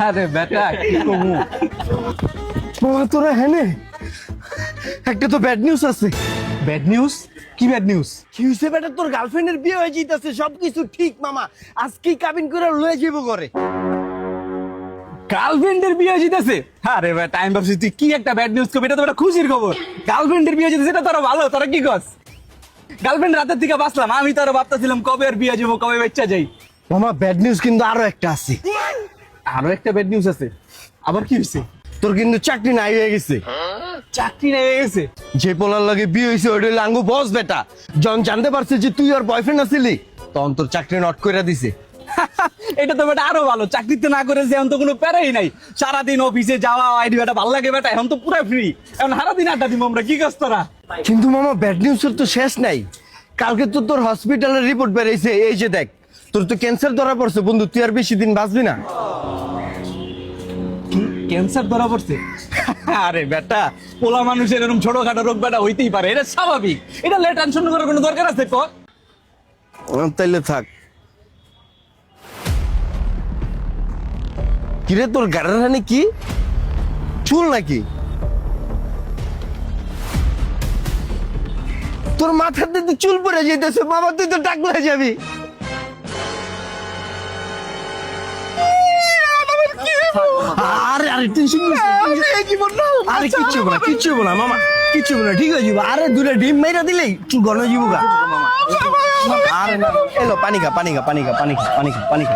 আরে বেটা কি কমু মামা তোরা হ্যাঁ একটা তো ব্যাড নিউজ আছে। Bad news? কি ব্যাড নিউজ? কি হয়েছে বেটা, তোর গার্লফ্রেন্ডের বিয়ে হয়ে যাইতেছে, সবকিছু ঠিক মামা, আজকেই কাবিন করে লয়ে যাবো করে। গার্লফ্রেন্ডের বিয়ে জিতেছে? আরে বেটা আমি ভাবছি তুই কি একটা ব্যাড নিউজ কবি, এটা তো একটা খুশির খবর। গার্লফ্রেন্ডের বিয়ে জিতেছে, এটা তোরা ভালো, তোরা কি কস? গার্লফ্রেন্ড রাতের থেকে বাঁচলাম, আমি তো আরো ভাবতেছিলাম কবে আর বিয়ে যাবো, কবে বাচ্চা যাই। মামা ব্যাড নিউজ কিন্তু আরো একটা আছে। আরো একটা ব্যাড নিউজ আছে? আবার কি হয়েছে? তোর কিন্তু চাকরি নাই হয়ে গেছে। চাকরি নেই গেছে? যে পোলার লগে বিয়ে হয়েছে ওইটা হইলো আঙ্গু বস বেটা। যখন জানতে পারছে যে তুই ওর বয়ফ্রেন্ড আছিলি, তখন তোর চাকরি নট করে দিছে। এটা তো বেটা আরো ভালো, চাকরিতে না করেছে এখন তো কোনো প্যারাই নাই। সারাদিন অফিসে যাওয়া আইডি বেটা ভালো লাগে বেটা, এখন তো পুরো ফ্রি, এখন সারাদিন আড্ডা দিব আমরা, কি কস তোরা? কিন্তু মামা ব্যাড নিউজের তো শেষ নাই। কালকে তো তোর হসপিটালের রিপোর্ট বেরিয়েছে, এই যে দেখ, তোর তো ক্যান্সার ধরা পড়ছে বন্ধু, তুই আর বেশি দিন বাঁচবি না। ক্যান্সার ধরা পড়ছে? আরে বেটা পোলা মানুষের এরকম ছোটখাটো রোগ বেটা হইতেই পারে, এটা স্বাভাবিক, এটা লে টেনশন করার কোনো দরকার আছে ক? তাইলে থাক। কিরে তোর গাড়ির হানি কি চুল নাকি? তোর মাথাতে তো চুল পড়ে যেতেছে বাবা, তুই তো টাকলা যাবি। আরে আরে টেনশন আরে কিচ্ছু হবে না, কিচ্ছু হবে না মামা, কিচ্ছু হবে না, ঠিক হয়ে যাবো। আরে দুটা ডিম মাইরা দিলেই চুল ঘন যাবো গা। আরে না, এলো পানি খা, পানি খা, পানি খা, পানি খা, পানি খা, পানি খা।